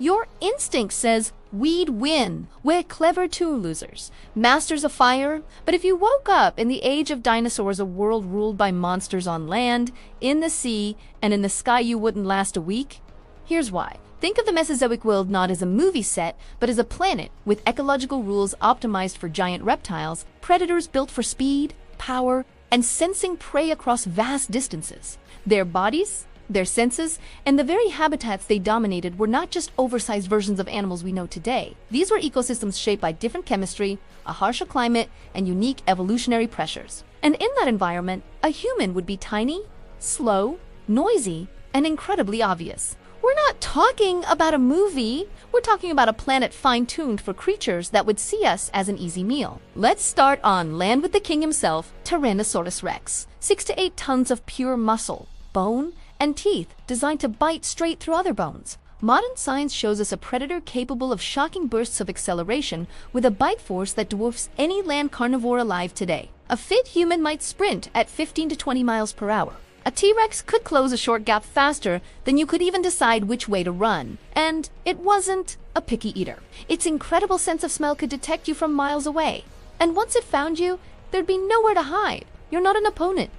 Your instinct says we'd win. We're clever tool losers, masters of fire. But if you woke up in the age of dinosaurs, a world ruled by monsters on land, in the sea, and in the sky, you wouldn't last a week. Here's why. Think of the Mesozoic world not as a movie set, but as a planet with ecological rules optimized for giant reptiles, predators built for speed, power, and sensing prey across vast distances. Their bodies, their senses, and the very habitats they dominated were not just oversized versions of animals we know today. These were ecosystems shaped by different chemistry, a harsher climate, and unique evolutionary pressures. And in that environment, a human would be tiny, slow, noisy, and incredibly obvious. We're not talking about a movie. We're talking about a planet fine-tuned for creatures that would see us as an easy meal. Let's start on land with the king himself, Tyrannosaurus rex. 6 to 8 tons of pure muscle, bone, and teeth designed to bite straight through other bones. Modern science shows us a predator capable of shocking bursts of acceleration with a bite force that dwarfs any land carnivore alive today. A fit human might sprint at 15 to 20 miles per hour. A T-Rex could close a short gap faster than you could even decide which way to run. And it wasn't a picky eater. Its incredible sense of smell could detect you from miles away. And once it found you, there'd be nowhere to hide. You're not an opponent.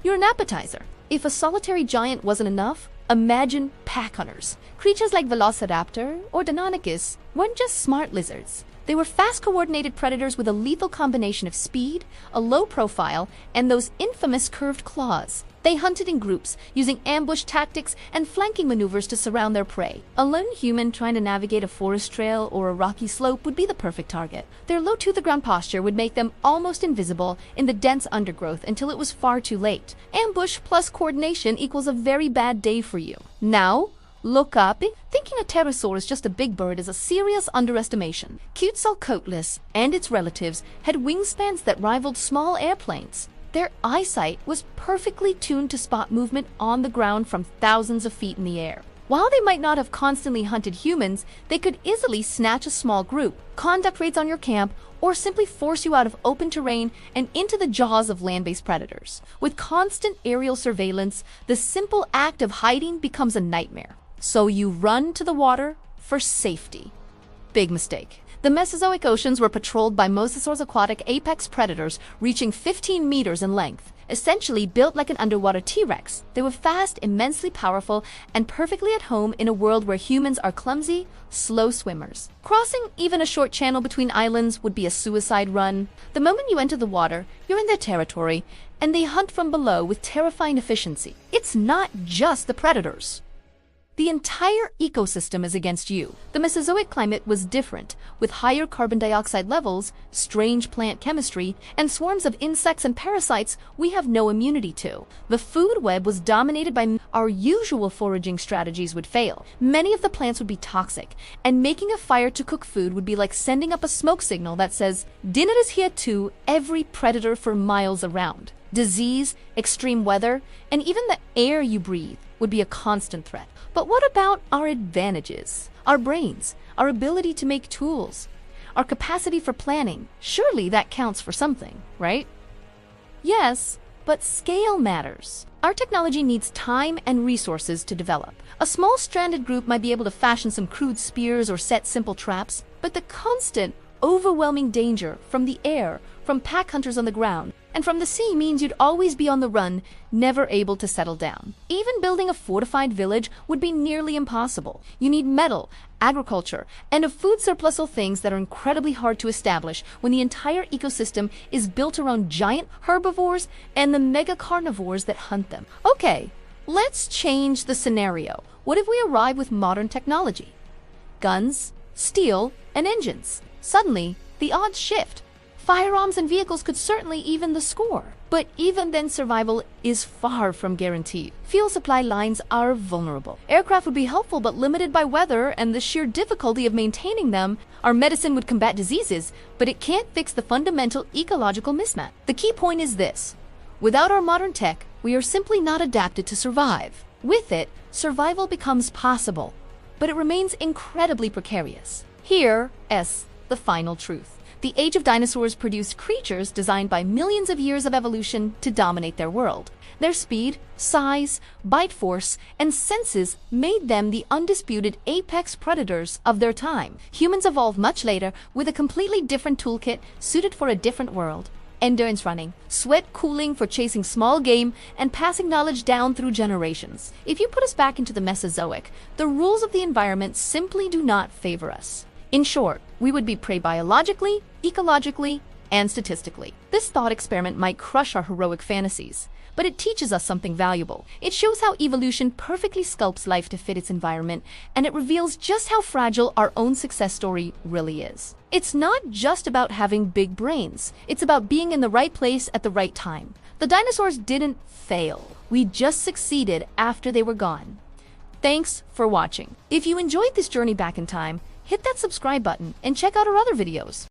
You're an appetizer. If a solitary giant wasn't enough, imagine pack hunters. Creatures like Velociraptor or Deinonychus weren't just smart lizards. They were fast, coordinated predators with a lethal combination of speed, a low profile, and those infamous curved claws. They hunted in groups, using ambush tactics and flanking maneuvers to surround their prey. A lone human trying to navigate a forest trail or a rocky slope would be the perfect target. Their low-to-the-ground posture would make them almost invisible in the dense undergrowth until it was far too late. Ambush plus coordination equals a very bad day for you. Now, look up. Thinking a pterosaur is just a big bird is a serious underestimation. Quetzalcoatlus and its relatives had wingspans that rivaled small airplanes. Their eyesight was perfectly tuned to spot movement on the ground from thousands of feet in the air. While they might not have constantly hunted humans, they could easily snatch a small group, conduct raids on your camp, or simply force you out of open terrain and into the jaws of land-based predators. With constant aerial surveillance, the simple act of hiding becomes a nightmare. So you run to the water for safety. Big mistake. The Mesozoic oceans were patrolled by Mosasaur's aquatic apex predators reaching 15 meters in length. Essentially built like an underwater T-Rex, they were fast, immensely powerful, and perfectly at home in a world where humans are clumsy, slow swimmers. Crossing even a short channel between islands would be a suicide run. The moment you enter the water, you're in their territory, and they hunt from below with terrifying efficiency. It's not just the predators. The entire ecosystem is against you. The Mesozoic climate was different, with higher carbon dioxide levels, strange plant chemistry, and swarms of insects and parasites we have no immunity to. The food web was dominated by our usual foraging strategies would fail. Many of the plants would be toxic, and making a fire to cook food would be like sending up a smoke signal that says, "Dinner is here too," every predator for miles around. Disease, extreme weather, and even the air you breathe would be a constant threat. But what about our advantages? Our brains, our ability to make tools, our capacity for planning? Surely that counts for something, right? Yes, but scale matters. Our technology needs time and resources to develop. A small stranded group might be able to fashion some crude spears or set simple traps, but the constant, overwhelming danger from the air, from pack hunters on the ground, and from the sea means you'd always be on the run, never able to settle down. Even building a fortified village would be nearly impossible. You need metal, agriculture, and a food surplus of things that are incredibly hard to establish when the entire ecosystem is built around giant herbivores and the mega carnivores that hunt them. Okay, let's change the scenario. What if we arrive with modern technology? Guns, steel, and engines. Suddenly, the odds shift. Firearms and vehicles could certainly even the score. But even then, survival is far from guaranteed. Fuel supply lines are vulnerable. Aircraft would be helpful but limited by weather and the sheer difficulty of maintaining them. Our medicine would combat diseases, but it can't fix the fundamental ecological mismatch. The key point is this. Without our modern tech, we are simply not adapted to survive. With it, survival becomes possible, but it remains incredibly precarious. Here's the final truth. The age of dinosaurs produced creatures designed by millions of years of evolution to dominate their world. Their speed, size, bite force, and senses made them the undisputed apex predators of their time. Humans evolved much later with a completely different toolkit suited for a different world. Endurance running, sweat cooling for chasing small game, and passing knowledge down through generations. If you put us back into the Mesozoic, the rules of the environment simply do not favor us. In short, we would be prey biologically, ecologically, and statistically. This thought experiment might crush our heroic fantasies, but it teaches us something valuable. It shows how evolution perfectly sculpts life to fit its environment, and it reveals just how fragile our own success story really is. It's not just about having big brains. It's about being in the right place at the right time. The dinosaurs didn't fail. We just succeeded after they were gone. Thanks for watching. If you enjoyed this journey back in time, hit that subscribe button and check out our other videos.